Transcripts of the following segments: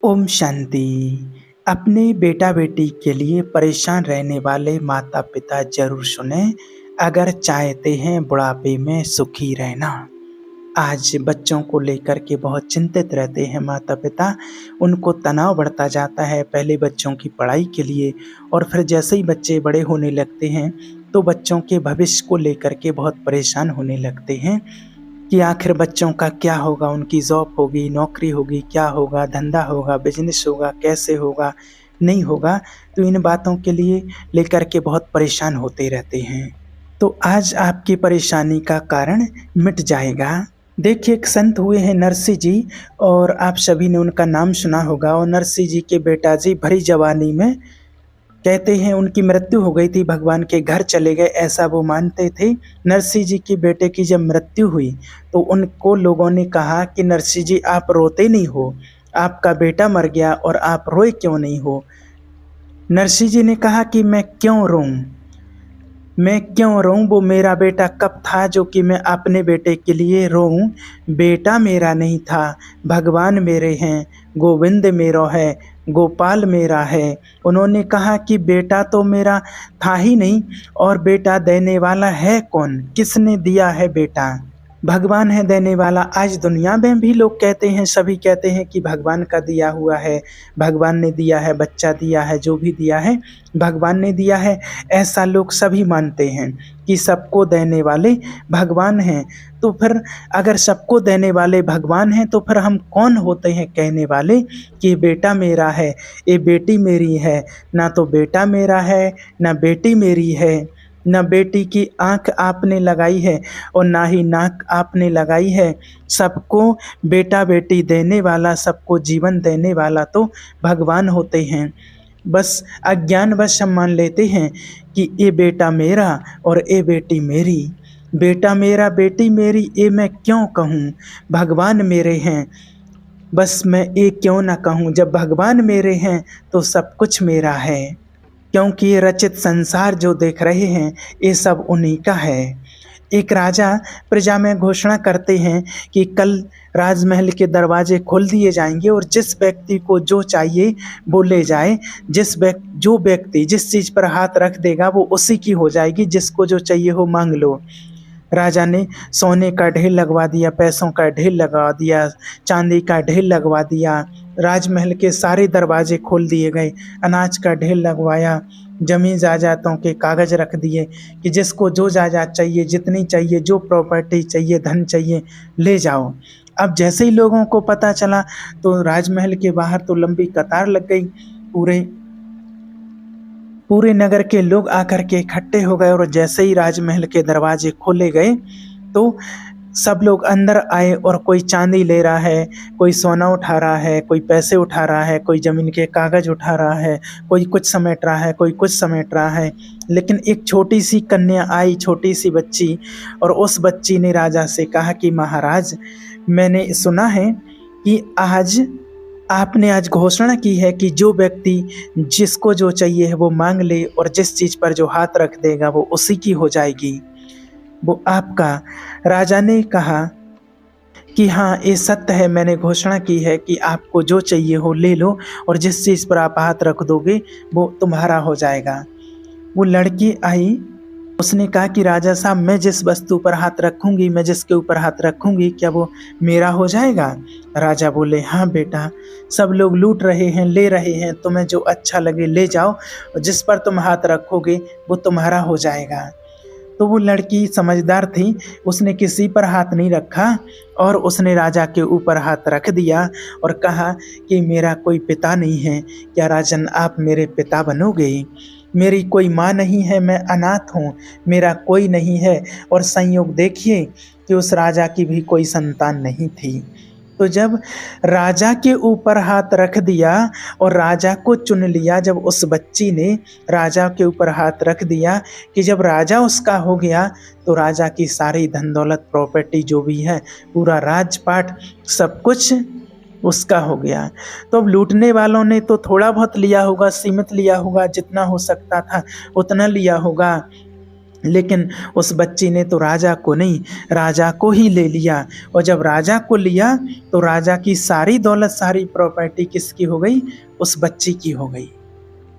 ओम शांति। अपने बेटा बेटी के लिए परेशान रहने वाले माता पिता जरूर सुने अगर चाहते हैं बुढ़ापे में सुखी रहना। आज बच्चों को लेकर के बहुत चिंतित रहते हैं माता पिता। उनको तनाव बढ़ता जाता है पहले बच्चों की पढ़ाई के लिए, और फिर जैसे ही बच्चे बड़े होने लगते हैं तो बच्चों के भविष्य को लेकर के बहुत परेशान होने लगते हैं कि आखिर बच्चों का क्या होगा, उनकी जॉब होगी, नौकरी होगी, क्या होगा, धंधा होगा, बिजनेस होगा, कैसे होगा, नहीं होगा। तो इन बातों के लिए लेकर के बहुत परेशान होते रहते हैं। तो आज आपकी परेशानी का कारण मिट जाएगा। देखिए, एक संत हुए हैं नरसिंह जी, और आप सभी ने उनका नाम सुना होगा। और नरसिंह जी के बेटा जी भरी जवानी में कहते हैं उनकी मृत्यु हो गई थी, भगवान के घर चले गए, ऐसा वो मानते थे। नरसिंह जी के बेटे की जब मृत्यु हुई तो उनको लोगों ने कहा कि नरसिंह जी आप रोते नहीं हो, आपका बेटा मर गया और आप रोए क्यों नहीं हो। नरसिंह जी ने कहा कि मैं क्यों रोऊं, मैं क्यों रोऊं, वो मेरा बेटा कब था जो कि मैं अपने बेटे के लिए रोऊं। बेटा मेरा नहीं था, भगवान मेरे हैं, गोविंद मेरो है, गोपाल मेरा है। उन्होंने कहा कि बेटा तो मेरा था ही नहीं, और बेटा देने वाला है कौन, किसने दिया है बेटा, भगवान है देने वाला। आज दुनिया में भी लोग कहते हैं, सभी कहते हैं कि भगवान का दिया हुआ है, भगवान ने दिया है, बच्चा दिया है, जो भी दिया है भगवान ने दिया है। ऐसा लोग सभी मानते हैं कि सबको देने वाले भगवान हैं। तो फिर अगर सबको देने वाले भगवान हैं तो फिर हम कौन होते हैं कहने वाले कि बेटा मेरा है, ये बेटी मेरी है। ना तो बेटा मेरा है, ना बेटी मेरी है, न बेटी की आँख आपने लगाई है और ना ही नाक आपने लगाई है। सबको बेटा बेटी देने वाला, सबको जीवन देने वाला तो भगवान होते हैं। बस अज्ञानवश हम मान लेते हैं कि ये बेटा मेरा और ये बेटी मेरी। बेटा मेरा बेटी मेरी ये मैं क्यों कहूँ, भगवान मेरे हैं। बस मैं ये क्यों ना कहूँ, जब भगवान मेरे हैं तो सब कुछ मेरा है। क्योंकि ये रचित संसार जो देख रहे हैं ये सब उन्हीं का है। एक राजा प्रजा में घोषणा करते हैं कि कल राजमहल के दरवाजे खोल दिए जाएंगे और जिस व्यक्ति को जो चाहिए वो ले जाए। जो व्यक्ति जिस चीज़ पर हाथ रख देगा वो उसी की हो जाएगी, जिसको जो चाहिए हो मांग लो। राजा ने सोने का ढेर लगवा दिया, पैसों का ढेर लगा दिया, चांदी का ढेर लगवा दिया, राजमहल के सारे दरवाजे खोल दिए गए, अनाज का ढेर लगवाया, जमीन जायदादों के कागज रख दिए कि जिसको जो जायदाद चाहिए, जितनी चाहिए, जो प्रॉपर्टी चाहिए, धन चाहिए, ले जाओ। अब जैसे ही लोगों को पता चला तो राजमहल के बाहर तो लंबी कतार लग गई। पूरे पूरे नगर के लोग आकर के इकट्ठे हो गए, और जैसे ही राजमहल के दरवाजे खोले गए तो सब लोग अंदर आए, और कोई चांदी ले रहा है, कोई सोना उठा रहा है, कोई पैसे उठा रहा है, कोई ज़मीन के कागज़ उठा रहा है, कोई कुछ समेट रहा है, कोई कुछ समेट रहा है। लेकिन एक छोटी सी कन्या आई, छोटी सी बच्ची, और उस बच्ची ने राजा से कहा कि महाराज, मैंने सुना है कि आपने आज घोषणा की है कि जो व्यक्ति जिसको जो चाहिए है वो मांग ले, और जिस चीज़ पर जो हाथ रख देगा वो उसी की हो जाएगी, वो आपका। राजा ने कहा कि हाँ, ये सत्य है, मैंने घोषणा की है कि आपको जो चाहिए हो ले लो, और जिस चीज़ पर आप हाथ रख दोगे वो तुम्हारा हो जाएगा। वो लड़की आई, उसने कहा कि राजा साहब, मैं जिस वस्तु पर हाथ रखूंगी, मैं जिसके ऊपर हाथ रखूंगी, क्या वो मेरा हो जाएगा। राजा बोले, हाँ बेटा, सब लोग लूट रहे हैं, ले रहे हैं, तुम्हें जो अच्छा लगे ले जाओ, और जिस पर तुम हाथ रखोगे वो तुम्हारा हो जाएगा। तो वो लड़की समझदार थी, उसने किसी पर हाथ नहीं रखा, और उसने राजा के ऊपर हाथ रख दिया और कहा कि मेरा कोई पिता नहीं है, क्या राजन आप मेरे पिता बनोगे। मेरी कोई माँ नहीं है, मैं अनाथ हूँ, मेरा कोई नहीं है। और संयोग देखिए कि उस राजा की भी कोई संतान नहीं थी। तो जब राजा के ऊपर हाथ रख दिया और राजा को चुन लिया, जब उस बच्ची ने राजा के ऊपर हाथ रख दिया कि जब राजा उसका हो गया तो राजा की सारी धन दौलत, प्रॉपर्टी जो भी है, पूरा राजपाट, सब कुछ उसका हो गया। तो अब लूटने वालों ने तो थोड़ा बहुत लिया होगा, सीमित लिया होगा, जितना हो सकता था उतना लिया होगा। लेकिन उस बच्ची ने तो राजा को नहीं, राजा को ही ले लिया। और जब राजा को लिया तो राजा की सारी दौलत, सारी प्रॉपर्टी किसकी हो गई? उस बच्ची की हो गई।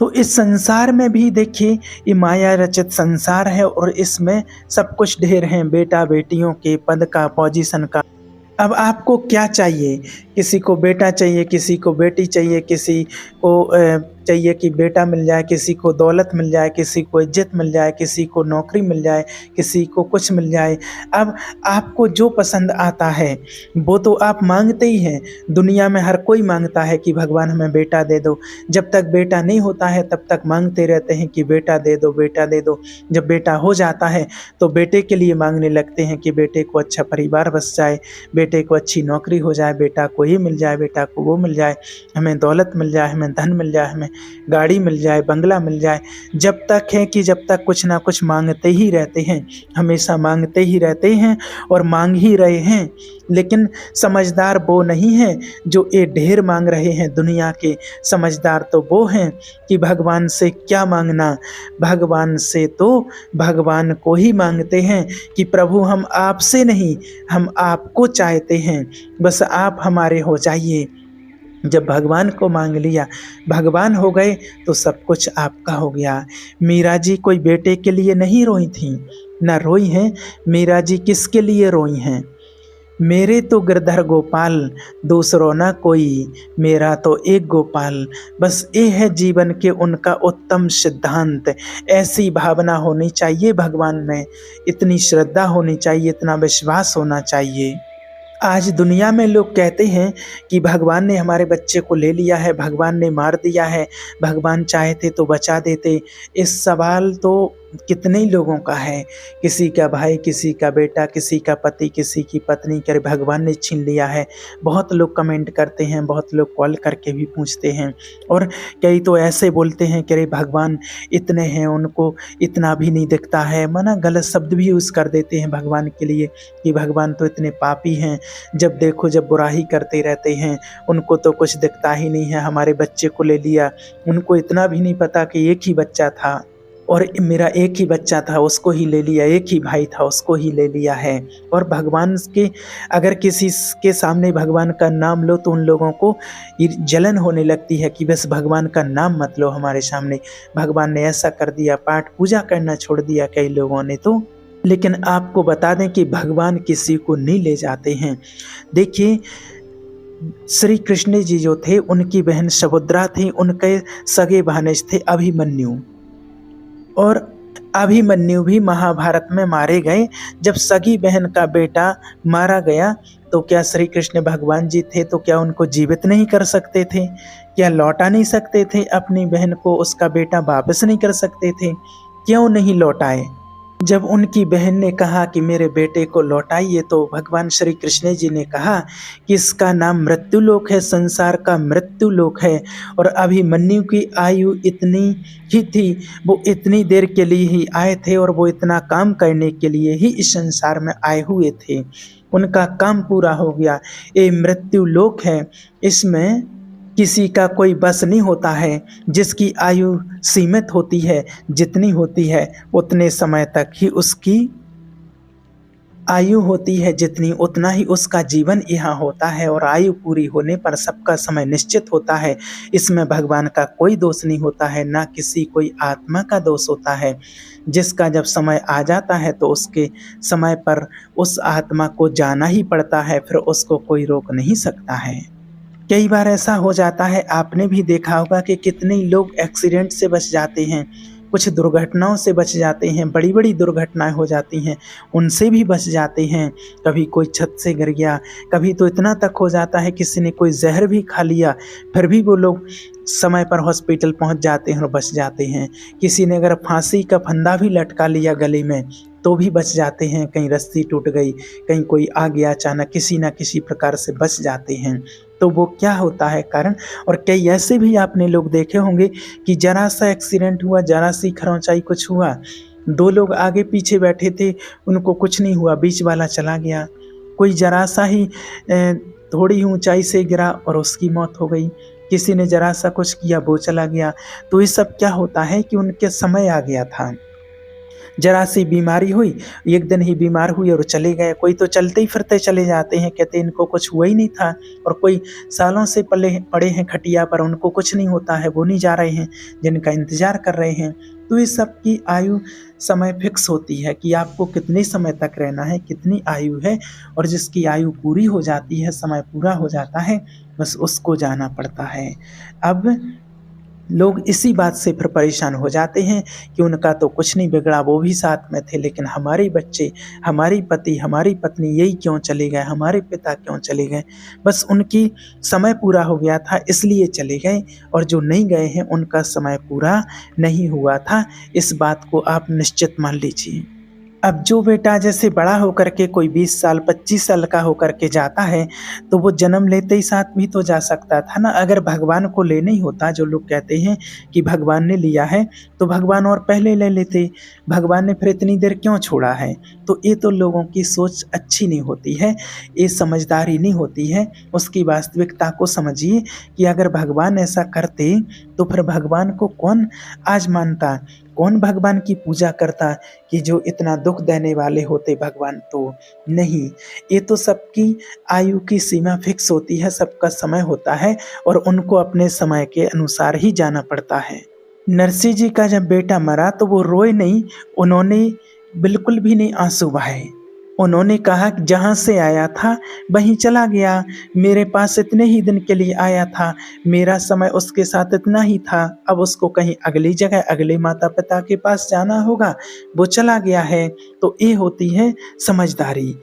तो इस संसार में भी देखिए, ये माया रचित संसार है और इसमें सब कुछ ढेर हैं, बेटा बेटियों के, पद का, पोजीशन का। अब आपको क्या चाहिए? किसी को बेटा चाहिए, किसी को बेटी चाहिए, किसी को चाहिए कि बेटा मिल जाए, किसी को दौलत मिल जाए, किसी को इज्जत मिल जाए, किसी को नौकरी मिल जाए, किसी को कुछ मिल जाए। अब आपको जो पसंद आता है वो तो आप मांगते ही हैं। दुनिया में हर कोई मांगता है कि भगवान हमें बेटा दे दो। जब तक बेटा नहीं होता है तब तक मांगते रहते हैं कि बेटा दे दो, बेटा दे दो। जब बेटा हो जाता है तो बेटे के लिए मांगने लगते हैं कि बेटे को अच्छा परिवार बस जाए, बेटे को अच्छी नौकरी हो जाए, बेटा को ये मिल जाए, बेटा को वो मिल जाए, हमें दौलत मिल जाए, हमें धन मिल जाए, हमें गाड़ी मिल जाए, बंगला मिल जाए। जब तक है कि जब तक कुछ ना कुछ मांगते ही रहते हैं, हमेशा मांगते ही रहते हैं और मांग ही रहे हैं। लेकिन समझदार वो नहीं है जो ये ढेर मांग रहे हैं दुनिया के। समझदार तो वो हैं कि भगवान से क्या मांगना, भगवान से तो भगवान को ही मांगते हैं कि प्रभु हम आपसे नहीं, हम आपको चाहते हैं, बस आप हमारे हो जाइए। जब भगवान को मांग लिया, भगवान हो गए तो सब कुछ आपका हो गया। मीरा जी कोई बेटे के लिए नहीं रोई थी, ना रोई हैं। मीरा जी किसके लिए रोई हैं? मेरे तो गिरधर गोपाल, दूसरो ना कोई, मेरा तो एक गोपाल। बस ये है जीवन के उनका उत्तम सिद्धांत। ऐसी भावना होनी चाहिए भगवान में, इतनी श्रद्धा होनी चाहिए, इतना विश्वास होना चाहिए। आज दुनिया में लोग कहते हैं कि भगवान ने हमारे बच्चे को ले लिया है, भगवान ने मार दिया है, भगवान चाहते तो बचा देते। इस सवाल तो कितने ही लोगों का है, किसी का भाई, किसी का बेटा, किसी का पति, किसी की पत्नी, करे भगवान ने छीन लिया है। बहुत लोग कमेंट करते हैं, बहुत लोग कॉल करके भी पूछते हैं, और कई तो ऐसे बोलते हैं कि अरे भगवान इतने हैं, उनको इतना भी नहीं दिखता है। मना गलत शब्द भी यूज़ कर देते हैं भगवान के लिए कि भगवान तो इतने पापी हैं, जब देखो जब बुराई करते रहते हैं, उनको तो कुछ दिखता ही नहीं है। हमारे बच्चे को ले लिया, उनको इतना भी नहीं पता कि एक ही बच्चा था और मेरा एक ही बच्चा था, उसको ही ले लिया, एक ही भाई था, उसको ही ले लिया है। और भगवान के अगर किसी के सामने भगवान का नाम लो तो उन लोगों को जलन होने लगती है कि बस भगवान का नाम मत लो हमारे सामने, भगवान ने ऐसा कर दिया, पाठ पूजा करना छोड़ दिया कई लोगों ने तो। लेकिन आपको बता दें कि भगवान किसी को नहीं ले जाते हैं। देखिए, श्री कृष्ण जी जो थे, उनकी बहन सुभद्रा थी, उनके सगे भानज थे अभिमन्यु, और अभिमन्यु भी महाभारत में मारे गए। जब सगी बहन का बेटा मारा गया तो क्या श्री कृष्ण भगवान जी थे तो क्या उनको जीवित नहीं कर सकते थे? क्या लौटा नहीं सकते थे अपनी बहन को? उसका बेटा वापस नहीं कर सकते थे? क्यों नहीं लौटाए? जब उनकी बहन ने कहा कि मेरे बेटे को लौटाइए तो भगवान श्री कृष्ण जी ने कहा कि इसका नाम मृत्युलोक है, संसार का मृत्युलोक है। और अभिमन्यु की आयु इतनी ही थी, वो इतनी देर के लिए ही आए थे और वो इतना काम करने के लिए ही इस संसार में आए हुए थे। उनका काम पूरा हो गया। ये मृत्युलोक है, इसमें किसी का कोई बस नहीं होता है। जिसकी आयु सीमित होती है, जितनी होती है उतने समय तक ही उसकी आयु होती है, जितनी उतना ही उसका जीवन यहाँ होता है। और आयु पूरी होने पर सबका समय निश्चित होता है। इसमें भगवान का कोई दोष नहीं होता है, ना किसी कोई आत्मा का दोष होता है। जिसका जब समय आ जाता है तो उसके समय पर उस आत्मा को जाना ही पड़ता है, फिर उसको कोई रोक नहीं सकता है। कई बार ऐसा हो जाता है, आपने भी देखा होगा कि कितने लोग एक्सीडेंट से बच जाते हैं, कुछ दुर्घटनाओं से बच जाते हैं, बड़ी बड़ी दुर्घटनाएं हो जाती हैं, उनसे भी बच जाते हैं। कभी कोई छत से गिर गया, कभी तो इतना तक हो जाता है किसी ने कोई जहर भी खा लिया, फिर भी वो लोग समय पर हॉस्पिटल पहुंच जाते हैं और बच जाते हैं। किसी ने अगर फांसी का फंदा भी लटका लिया गले में तो भी बच जाते हैं। कहीं रस्सी टूट गई, कहीं कोई आ गया अचानक, किसी ना किसी प्रकार से बच जाते हैं। तो वो क्या होता है कारण? और कई ऐसे भी आपने लोग देखे होंगे कि जरा सा एक्सीडेंट हुआ, जरा सी खरोंचाई कुछ हुआ, दो लोग आगे पीछे बैठे थे, उनको कुछ नहीं हुआ, बीच वाला चला गया। कोई जरा सा ही थोड़ी ऊंचाई से गिरा और उसकी मौत हो गई। किसी ने जरा सा कुछ किया, वो चला गया। तो ये सब क्या होता है कि उनके समय आ गया था। ज़रा-सी बीमारी हुई, एक दिन ही बीमार हुए और चले गए। कोई तो चलते ही फिरते चले जाते हैं, कहते हैं इनको कुछ हुआ ही नहीं था। और कोई सालों से पड़े हैं खटिया पर, उनको कुछ नहीं होता है, वो नहीं जा रहे हैं, जिनका इंतज़ार कर रहे हैं। तो इस सब की आयु समय फिक्स होती है कि आपको कितने समय तक रहना है, कितनी आयु है, और जिसकी आयु पूरी हो जाती है, समय पूरा हो जाता है, बस उसको जाना पड़ता है। अब लोग इसी बात से फिर परेशान हो जाते हैं कि उनका तो कुछ नहीं बिगड़ा, वो भी साथ में थे, लेकिन हमारे बच्चे, हमारी पति, हमारी पत्नी यही क्यों चले गए, हमारे पिता क्यों चले गए। बस उनकी समय पूरा हो गया था इसलिए चले गए, और जो नहीं गए हैं उनका समय पूरा नहीं हुआ था। इस बात को आप निश्चित मान लीजिए। अब जो बेटा जैसे बड़ा होकर के कोई 20 साल 25 साल का होकर के जाता है, तो वो जन्म लेते ही साथ भी तो जा सकता था ना। अगर भगवान को लेना ही होता, जो लोग कहते हैं कि भगवान ने लिया है, तो भगवान और पहले ले लेते, भगवान ने फिर इतनी देर क्यों छोड़ा है। तो ये तो लोगों की सोच अच्छी नहीं होती है, ये समझदारी नहीं होती है। उसकी वास्तविकता को समझिए कि अगर भगवान ऐसा करते तो फिर भगवान को कौन आज मानता, कौन भगवान की पूजा करता कि जो इतना दुख देने वाले होते भगवान। तो नहीं, ये तो सबकी आयु की सीमा फिक्स होती है, सबका समय होता है, और उनको अपने समय के अनुसार ही जाना पड़ता है। नरसिंह जी का जब बेटा मरा तो वो रोए नहीं, उन्होंने बिल्कुल भी नहीं आंसू बहाए। उन्होंने कहा कि जहाँ से आया था वहीं चला गया, मेरे पास इतने ही दिन के लिए आया था, मेरा समय उसके साथ इतना ही था, अब उसको कहीं अगली जगह अगले माता पिता के पास जाना होगा, वो चला गया है। तो ये होती है समझदारी,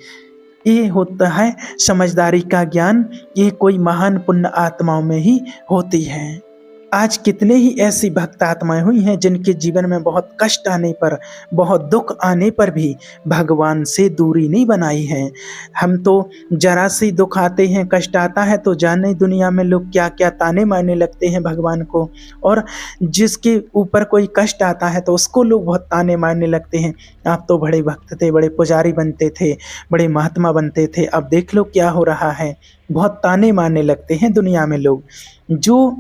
ये होता है समझदारी का ज्ञान, ये कोई महान पुण्य आत्माओं में ही होती है। आज कितने ही ऐसी भक्त आत्माएं हुई हैं जिनके जीवन में बहुत कष्ट आने पर, बहुत दुख आने पर भी भगवान से दूरी नहीं बनाई है। हम तो जरा सी दुख आते हैं, कष्ट आता है तो जाने दुनिया में लोग क्या क्या ताने मारने लगते हैं भगवान को, और जिसके ऊपर कोई कष्ट आता है तो उसको लोग बहुत ताने मारने लगते हैं। आप तो बड़े भक्त थे, बड़े पुजारी बनते थे, बड़े महात्मा बनते थे, अब देख लो क्या हो रहा है। बहुत ताने मारने लगते हैं दुनिया में लोग, जो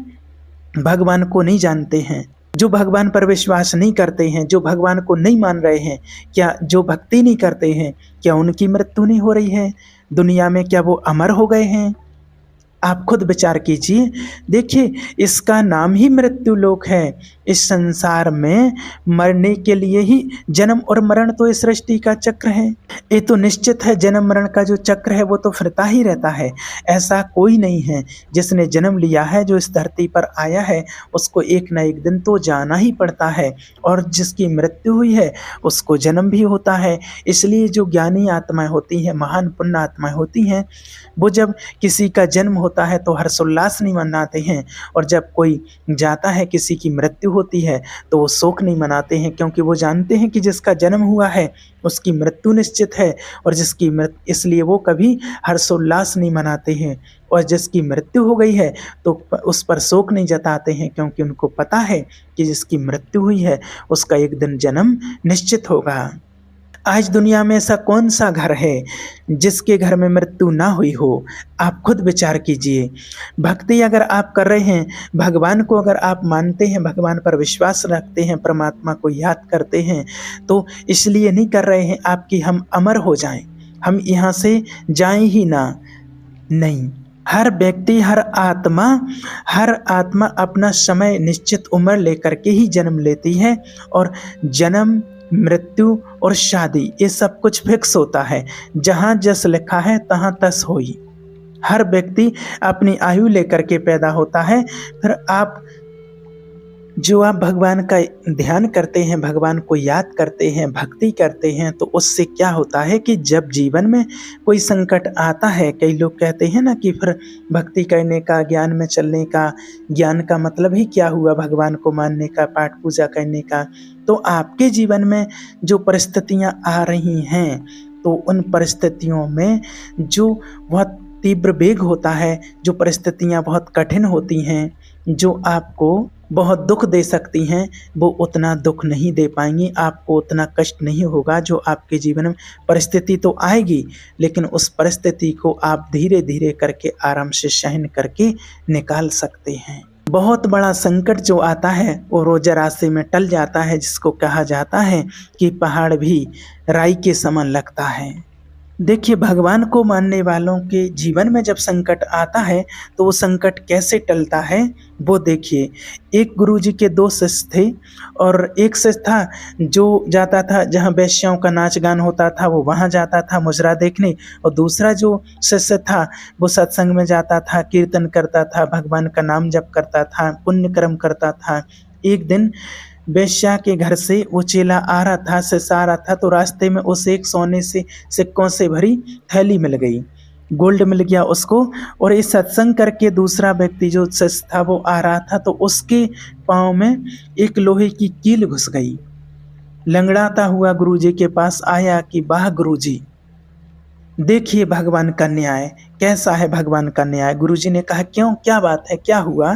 भगवान को नहीं जानते हैं, जो भगवान पर विश्वास नहीं करते हैं, जो भगवान को नहीं मान रहे हैं। क्या जो भक्ति नहीं करते हैं, क्या उनकी मृत्यु नहीं हो रही है दुनिया में? क्या वो अमर हो गए हैं? आप खुद विचार कीजिए। देखिए, इसका नाम ही मृत्यु लोक है। इस संसार में मरने के लिए ही, जन्म और मरण तो इस सृष्टि का चक्र है, ये तो निश्चित है। जन्म मरण का जो चक्र है वो तो फिरता ही रहता है। ऐसा कोई नहीं है जिसने जन्म लिया है, जो इस धरती पर आया है, उसको एक न एक दिन तो जाना ही पड़ता है, और जिसकी मृत्यु हुई है उसको जन्म भी होता है। इसलिए जो ज्ञानी आत्माएं होती हैं, महान पुण्य आत्माएं होती हैं, वो जब किसी का जन्म होता है तो हर्षोल्लास नहीं मनाते हैं, और जब कोई जाता है, किसी की मृत्यु होती है, तो वो शोक नहीं मनाते हैं, क्योंकि वो जानते हैं कि जिसका जन्म हुआ है उसकी मृत्यु निश्चित है, और जिसकी मृत्यु, इसलिए वो कभी हर्षोल्लास नहीं मनाते हैं। और जिसकी मृत्यु हो गई है तो उस पर शोक नहीं जताते हैं, क्योंकि उनको पता है कि जिसकी मृत्यु हुई है उसका एक दिन जन्म निश्चित होगा। आज दुनिया में ऐसा कौन सा घर है जिसके घर में मृत्यु ना हुई हो? आप खुद विचार कीजिए। भक्ति अगर आप कर रहे हैं, भगवान को अगर आप मानते हैं, भगवान पर विश्वास रखते हैं, परमात्मा को याद करते हैं, तो इसलिए नहीं कर रहे हैं आप कि हम अमर हो जाएं, हम यहाँ से जाएं ही ना। नहीं, हर व्यक्ति, हर आत्मा अपना समय, निश्चित उम्र लेकर के ही जन्म लेती है, और जन्म, मृत्यु और शादी, ये सब कुछ फिक्स होता है। जहाँ जस लिखा है तहाँ तस होई। हर व्यक्ति अपनी आयु लेकर के पैदा होता है। फिर आप भगवान का ध्यान करते हैं, भगवान को याद करते हैं, भक्ति करते हैं, तो उससे क्या होता है कि जब जीवन में कोई संकट आता है, कई लोग कहते हैं ना कि फिर भक्ति करने का, ज्ञान में चलने का, ज्ञान का मतलब ही क्या हुआ, भगवान को मानने का, पाठ पूजा करने का। तो आपके जीवन में जो परिस्थितियाँ आ रही हैं, तो उन परिस्थितियों में जो बहुत तीव्र वेग होता है, जो परिस्थितियाँ बहुत कठिन होती हैं, जो आपको बहुत दुख दे सकती हैं, वो उतना दुख नहीं दे पाएंगी, आपको उतना कष्ट नहीं होगा। जो आपके जीवन में परिस्थिति तो आएगी, लेकिन उस परिस्थिति को आप धीरे धीरे करके आराम से सहन करके निकाल सकते हैं। बहुत बड़ा संकट जो आता है वो रोज़ रास्ते में टल जाता है, जिसको कहा जाता है कि पहाड़ भी राई के समान लगता है। देखिए, भगवान को मानने वालों के जीवन में जब संकट आता है तो वो संकट कैसे टलता है वो देखिए। एक गुरुजी के 2 शिष्य थे और एक शिष्य था जो जाता था जहाँ वेश्याओं का नाच गान होता था, वो वहाँ जाता था मुजरा देखने, और दूसरा जो शिष्य था वो सत्संग में जाता था, कीर्तन करता था, भगवान का नाम जप करता था, पुण्य कर्म करता था। एक दिन वेश्या के घर से वो चेला आ रहा था, शिष्य आ रहा था, तो रास्ते में उसे एक सोने से सिक्कों से भरी थैली मिल गई, गोल्ड मिल गया उसको। और ये सत्संग करके दूसरा व्यक्ति जो शिष्य था वो आ रहा था, तो उसके पाँव में एक लोहे की कील घुस गई। लंगड़ाता हुआ गुरुजी के पास आया कि वाह गुरुजी, देखिए भगवान का न्याय कैसा है। भगवान का न्याय। गुरुजी ने कहा क्यों, क्या बात है, क्या हुआ?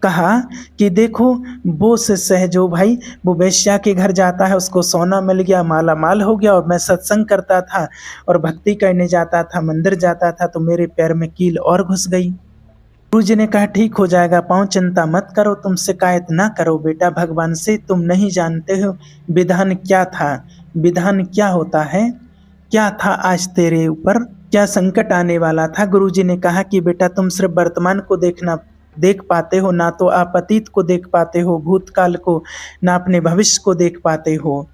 कहा कि देखो, वो शिष्य है जो भाई वो वेश्या के घर जाता है, उसको सोना मिल गया, माला माल हो गया, और मैं सत्संग करता था और भक्ति करने जाता था, मंदिर जाता था, तो मेरे पैर में कील और घुस गई। गुरुजी ने कहा ठीक हो जाएगा, पाँव चिंता मत करो, तुम शिकायत ना करो बेटा भगवान से, तुम नहीं जानते हो विधान क्या था, विधान क्या होता है, क्या था आज तेरे ऊपर, क्या संकट आने वाला था। गुरुजी ने कहा कि बेटा तुम सिर्फ वर्तमान को देख पाते हो, ना तो आप अतीत को देख पाते हो, भूतकाल को, ना अपने भविष्य को देख पाते हो।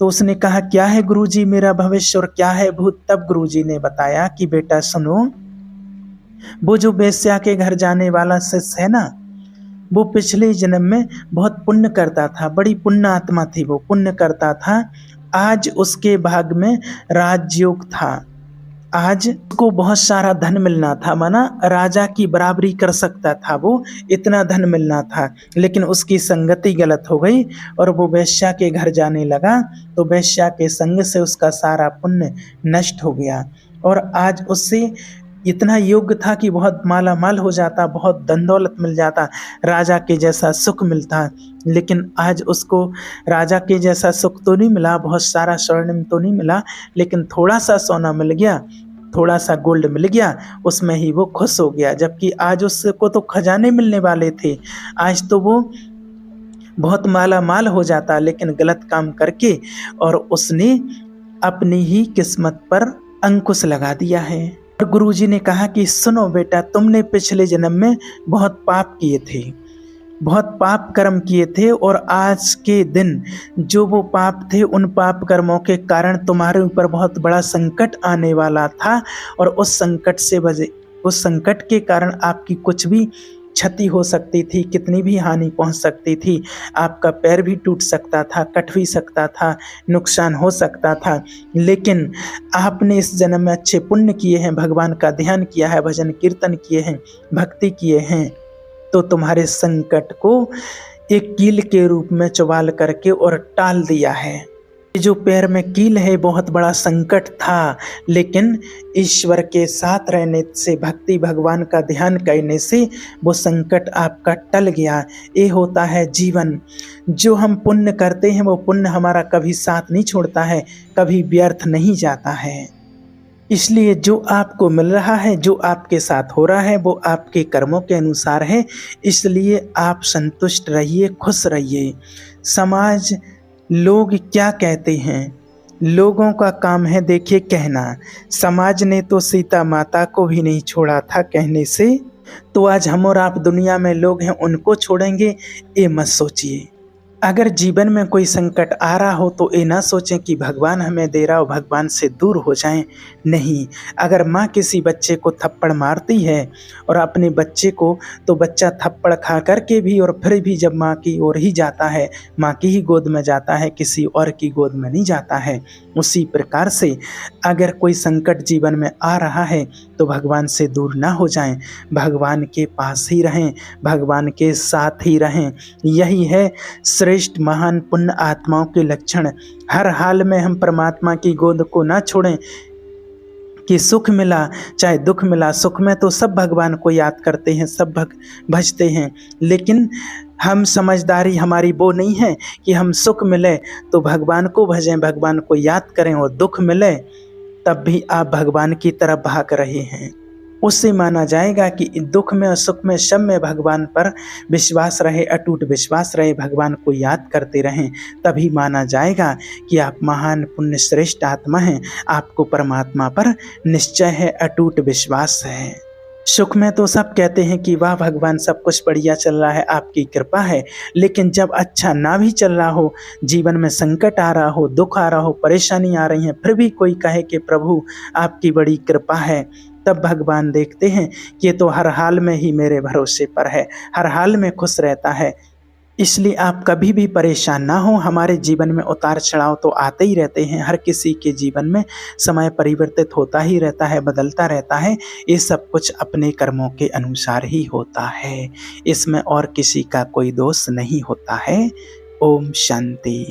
तो उसने कहा क्या है गुरुजी मेरा भविष्य और क्या है भूत? तब गुरुजी ने बताया कि बेटा सुनो, वो जो वेश्या के घर जाने वाला शिष्य है ना, वो पिछले जन्म में बहुत पुण्य करता था, बड़ी पुण्य आत्मा थी, वो पुण्य करता था। आज उसके भाग में राजयोग था, आज उसको बहुत सारा धन मिलना था, माना राजा की बराबरी कर सकता था वो, इतना धन मिलना था, लेकिन उसकी संगति गलत हो गई और वो वेश्या के घर जाने लगा, तो वेश्या के संग से उसका सारा पुण्य नष्ट हो गया। और आज उससे इतना योग्य था कि बहुत माला माल हो जाता, बहुत धन दौलत मिल जाता, राजा के जैसा सुख मिलता, लेकिन आज उसको राजा के जैसा सुख तो नहीं मिला, बहुत सारा स्वर्णिम तो नहीं मिला, लेकिन थोड़ा सा सोना मिल गया, थोड़ा सा गोल्ड मिल गया, उसमें ही वो खुश हो गया। जबकि आज उसको तो खजाने मिलने वाले थे, आज तो वो बहुत माला माल हो जाता, लेकिन गलत काम करके, और उसने अपनी ही किस्मत पर अंकुश लगा दिया है। और गुरुजी ने कहा कि सुनो बेटा, तुमने पिछले जन्म में बहुत पाप किए थे, बहुत पाप कर्म किए थे, और आज के दिन जो वो पाप थे, उन पाप कर्मों के कारण तुम्हारे ऊपर बहुत बड़ा संकट आने वाला था, और उस संकट के कारण आपकी कुछ भी क्षति हो सकती थी, कितनी भी हानि पहुंच सकती थी, आपका पैर भी टूट सकता था, कट भी सकता था, नुकसान हो सकता था। लेकिन आपने इस जन्म में अच्छे पुण्य किए हैं, भगवान का ध्यान किया है, भजन कीर्तन किए हैं, भक्ति किए हैं, तो तुम्हारे संकट को एक कील के रूप में चुबाल करके और टाल दिया है। जो पैर में कील है बहुत बड़ा संकट था, लेकिन ईश्वर के साथ रहने से, भक्ति भगवान का ध्यान करने से वो संकट आपका टल गया। ये होता है जीवन। जो हम पुण्य करते हैं वो पुण्य हमारा कभी साथ नहीं छोड़ता है, कभी व्यर्थ नहीं जाता है। इसलिए जो आपको मिल रहा है, जो आपके साथ हो रहा है, वो आपके कर्मों के अनुसार है, इसलिए आप संतुष्ट रहिए, खुश रहिए। समाज, लोग क्या कहते हैं, लोगों का काम है देखिए कहना। समाज ने तो सीता माता को भी नहीं छोड़ा था कहने से, तो आज हम और आप दुनिया में लोग हैं उनको छोड़ेंगे, ये मत सोचिए। अगर जीवन में कोई संकट आ रहा हो तो ये ना सोचें कि भगवान हमें दे रहा हो, भगवान से दूर हो जाएं। नहीं, अगर माँ किसी बच्चे को थप्पड़ मारती है और अपने बच्चे को, तो बच्चा थप्पड़ खा करके भी और फिर भी जब माँ की ओर ही जाता है, माँ की ही गोद में जाता है, किसी और की गोद में नहीं जाता है। उसी प्रकार से अगर कोई संकट जीवन में आ रहा है तो भगवान से दूर ना हो जाएं, भगवान के पास ही रहें, भगवान के साथ ही रहें। यही है श्रेष्ठ महान पुण्य आत्माओं के लक्षण। हर हाल में हम परमात्मा की गोद को ना छोड़ें कि सुख मिला चाहे दुख मिला, सुख में तो सब भगवान को याद करते हैं, सब भजते हैं, लेकिन हम समझदारी हमारी वो नहीं है कि हम सुख मिले तो भगवान को भजें, भगवान को याद करें, और दुख मिले तब भी आप भगवान की तरफ भाग रहे हैं। उससे माना जाएगा कि दुख में और सुख में सब में भगवान पर विश्वास रहे, अटूट विश्वास रहे, भगवान को याद करते रहें, तभी माना जाएगा कि आप महान पुण्य श्रेष्ठ आत्मा हैं, आपको परमात्मा पर निश्चय है, अटूट विश्वास है। सुख में तो सब कहते हैं कि वाह भगवान सब कुछ बढ़िया चल रहा है, आपकी कृपा है, लेकिन जब अच्छा ना भी चल रहा हो, जीवन में संकट आ रहा हो, दुख आ रहा हो, परेशानी आ रही है, फिर भी कोई कहे कि प्रभु आपकी बड़ी कृपा है, तब भगवान देखते हैं कि ये तो हर हाल में ही मेरे भरोसे पर है, हर हाल में खुश रहता है। इसलिए आप कभी भी परेशान ना हो। हमारे जीवन में उतार चढ़ाव तो आते ही रहते हैं, हर किसी के जीवन में समय परिवर्तित होता ही रहता है, बदलता रहता है। ये सब कुछ अपने कर्मों के अनुसार ही होता है, इसमें और किसी का कोई दोष नहीं होता है। ओम शांति।